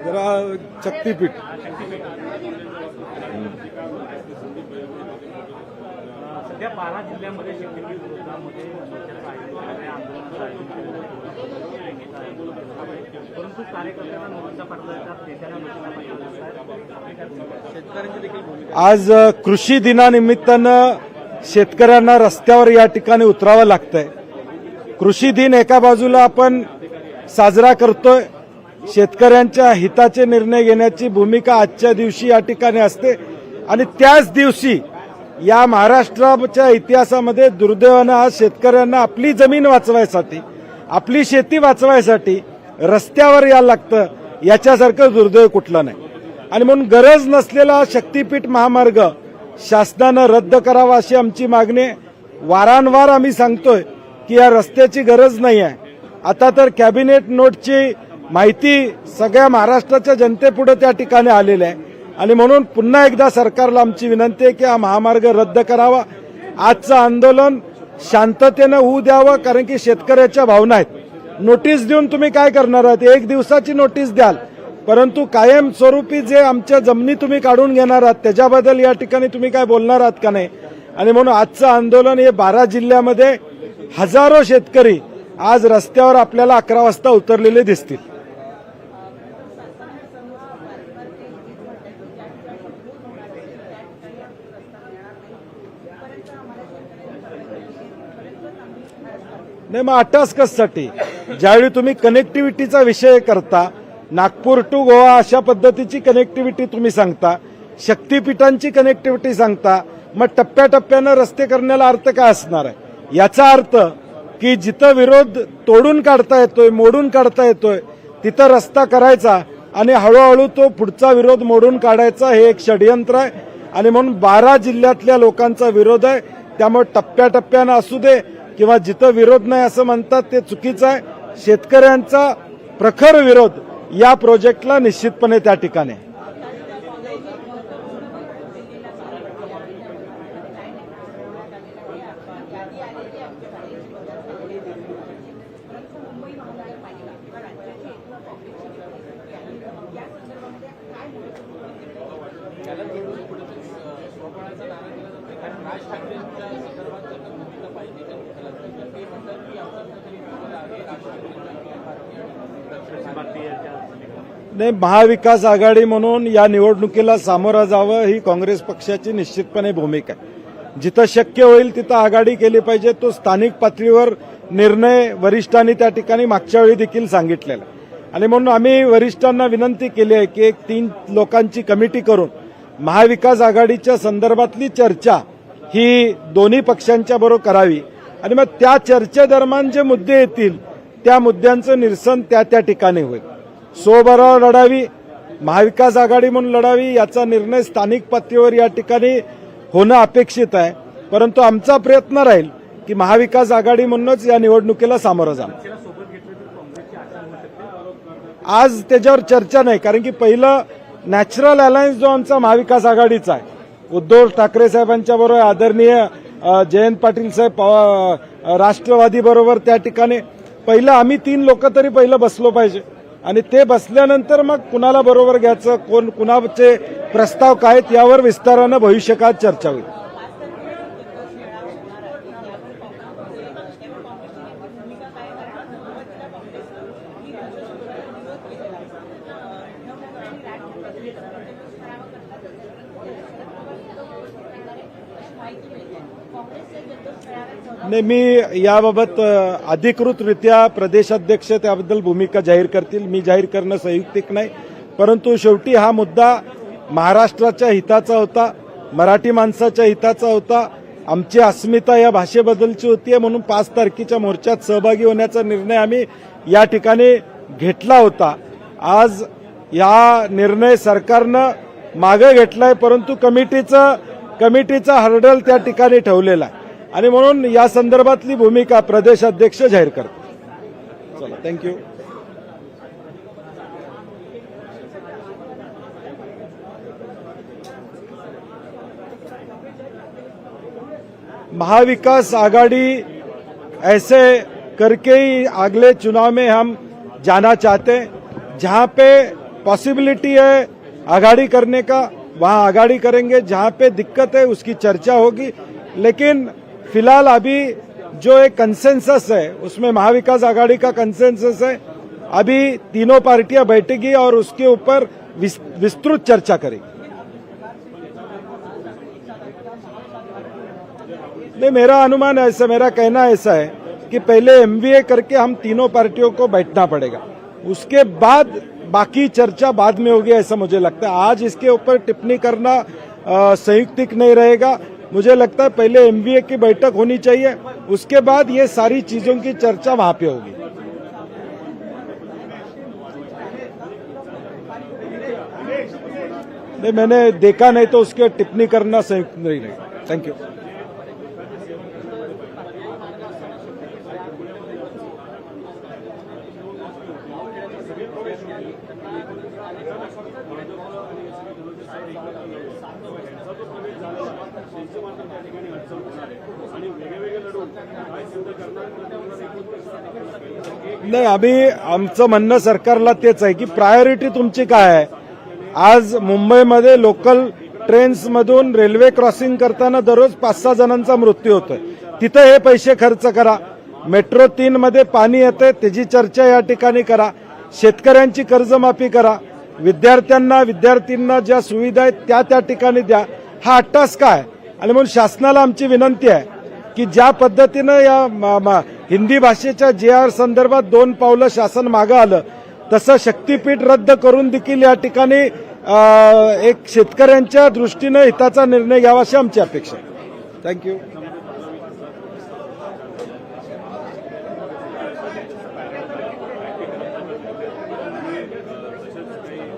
जरा शक्तीपीठ सध्या 12 जिल्ह्यांमध्ये शक्तीपीठ विरोधामध्ये मोर्चाचं आयोजन केलं आहे, आंदोलनाचं आयोजन केलं आहे, परंतु कार्यकर्त्यांना नोटीसा पाठवतात, नेत्यांना नोटीसा पाठवतात, शेतकऱ्यांची देखील भूमिका। आज कृषी दिनानिमित्तानं शेतकऱ्यांना रस्त्यावर या ठिकाणी उतरावं लागतंय। कृषी दिन एका बाजूला आपण साजरा करतोय, शेतकऱ्यांच्या हिताचे निर्णय घेण्याची भूमिका आजच्या दिवशी या ठिकाणी असते आणि त्याच दिवशी या महाराष्ट्राच्या इतिहासामध्ये दुर्दैवानं आज शेतकऱ्यांना आपली जमीन वाचवायसाठी, आपली शेती वाचवायसाठी रस्त्यावर यायला लागतं, याच्यासारखं दुर्दैव कुठलं नाही। आणि म्हणून गरज नसलेला शक्तीपीठ महामार्ग शासनानं रद्द करावा अशी आमची मागणी आहे। वारंवार आम्ही सांगतोय की या रस्त्याची गरज नाही आहे। आता तर कॅबिनेट नोटची माहिती सगळ्या महाराष्ट्राच्या जनतेपुढे त्या ठिकाणी आलेली आहे आणि म्हणून पुन्हा एकदा सरकारला आमची विनंती आहे की हा महामार्ग रद्द करावा। आजचं आंदोलन शांततेनं होऊ द्यावं, कारण की शेतकऱ्याच्या भावना आहेत। नोटीस देऊन तुम्ही काय करणार आहात? एक दिवसाची नोटीस द्याल, परंतु कायमस्वरूपी जे आमच्या जमिनी तुम्ही काढून घेणार आहात त्याच्याबद्दल या ठिकाणी तुम्ही काय बोलणार आहात का नाही? आणि म्हणून आजचं आंदोलन हे 12 जिल्ह्यामध्ये हजारो शेतकरी आज रस्त्यावर आपल्याला 11 वाजता उतरलेले दिसतील। नाही, मग अटास कशासाठी? ज्यावेळी तुम्ही कनेक्टिव्हिटीचा विषय करता, नागपूर टू गोवा अशा पद्धतीची कनेक्टिव्हिटी तुम्ही सांगता, शक्तीपीठांची कनेक्टिव्हिटी सांगता, मग टप्प्याटप्प्यानं रस्ते करण्याला अर्थ काय असणार आहे? याचा अर्थ की जिथं विरोध तोडून काढता येतोय, मोडून काढता येतोय, तिथं रस्ता करायचा आणि हळूहळू तो पुढचा विरोध मोडून काढायचा, हे एक षडयंत्र आहे। आणि म्हणून 12 जिल्ह्यातल्या लोकांचा विरोध आहे, त्यामुळे टप्प्याटप्प्यानं असू दे किंवा जिथं विरोध नाही असं म्हणतात ते चुकीचं आहे। शेतकऱ्यांचा प्रखर विरोध या प्रोजेक्टला निश्चितपणे त्या ठिकाणी आहे। नाही, महाविकास आघाडी म्हणून या निवडणुकीला सामोरं जावं ही काँग्रेस पक्षाची निश्चितपणे भूमिका आहे। जिथं शक्य होईल तिथं आघाडी केली पाहिजे। तो स्थानिक पातळीवर निर्णय वरिष्ठांनी त्या ठिकाणी मागच्या वेळी देखील सांगितलेला आणि म्हणून आम्ही वरिष्ठांना विनंती केली आहे की एक 3 लोकांची कमिटी करून महाविकास आघाडीच्या संदर्भातली चर्चा ही दोन्ही पक्षांच्या बरोबर करावी आणि मग त्या चर्चेदरम्यान जे मुद्दे येतील त्या मुद्द्यांचं निरसन त्या ठिकाणी होईल। स्वबळावर लढावी, महाविकास आघाडी म्हणून लढावी, याचा निर्णय स्थानिक पातळीवर या ठिकाणी होणं अपेक्षित आहे। परंतु आमचा प्रयत्न राहील की महाविकास आघाडी म्हणूनच या निवडणुकीला सामोरं जाणं। आज त्याच्यावर चर्चा नाही, कारण की पहिलं नॅचरल अलायन्स जो आमचा महाविकास आघाडीचा आहे, उद्धव ठाकरे साहेबांच्या बरोबर आदरणीय जयंत पाटील साहेब राष्ट्रवादी बरोबर त्या ठिकाणी पहिलं आम्ही 3 लोक तरी पहिलं बसलो पाहिजे आणि ते बसल्यानंतर मग कुणाला बरोबर घ्यायचं, कोण कुणाचे प्रस्ताव काय आहेत यावर विस्तारानं भविष्यकाळात चर्चा होईल। नाही, मी याबाबत अधिकृतरित्या प्रदेशाध्यक्ष त्याबद्दल भूमिका जाहीर करतील, मी जाहीर करणं संयुक्तिक नाही। परंतु शेवटी हा मुद्दा महाराष्ट्राच्या हिताचा होता, मराठी माणसाच्या हिताचा होता, आमची अस्मिता या भाषेबद्दलची होती, म्हणून 5 तारखेच्या मोर्चात सहभागी होण्याचा निर्णय आम्ही या ठिकाणी घेतला होता। आज या निर्णय सरकारनं मागे घेतलाय, परंतु कमिटीचा हर्डल त्या ठिकाणी ठेवलेला आहे आणि म्हणून या संदर्भातली भूमिका प्रदेशाध्यक्ष जाहीर करतात। चला, थँक्यू। महाविकास आघाड़ी ऐसे करके ही अगले चुनाव में हम जाना चाहते हैं, जहां पे पॉसिबिलिटी है आगाड़ी करने का, वहां आगाड़ी करेंगे। जहां पे दिक्कत है उसकी चर्चा होगी, लेकिन फिलहाल अभी जो एक कंसेंसस है उसमें महाविकास आघाड़ी का कंसेंसस है। अभी तीनों पार्टियां बैठेगी और उसके ऊपर विस्तृत चर्चा करेगी। नहीं, मेरा अनुमान ऐसा, मेरा कहना ऐसा है कि पहले एमवीए करके हम तीनों पार्टियों को बैठना पड़ेगा, उसके बाद बाकी चर्चा बाद में होगी, ऐसा मुझे लगता है। आज इसके ऊपर टिप्पणी करना संयुक्तिक नहीं रहेगा। मुझे लगता है पहले एमवीए की बैठक होनी चाहिए, उसके बाद ये सारी चीजों की चर्चा वहां पे होगी। नहीं, मैंने देखा नहीं तो उसके टिप्पणी करना संयुक्त नहीं रहेगा। Thank you. नाही, आम्ही आमचं म्हणणं सरकारला तेच आहे की प्रायोरिटी तुमची काय आहे। आज मुंबईमध्ये लोकल ट्रेन्समधून रेल्वे क्रॉसिंग करताना दररोज 5-6 जणांचा मृत्यू होतोय, तिथं हे पैसे खर्च करा। मेट्रो 3 मध्ये पाणी येते, त्याची चर्चा या ठिकाणी करा। शेतकऱ्यांची कर्जमाफी करा, विद्यार्थ्यांना ज्या सुविधा आहेत त्या ठिकाणी द्या। हा अट्टास काय? आणि म्हणून शासनाला आमची विनंती आहे की ज्या पद्धतीनं या हिंदी भाषेच्या JR संदर्भात 2 पावलं शासन मागे आलं, तसं शक्तीपीठ रद्द करून देखील या ठिकाणी एक शेतकऱ्यांच्या दृष्टीने हिताचा निर्णय घ्यावा अशी आमची अपेक्षा आहे। थँक्यू।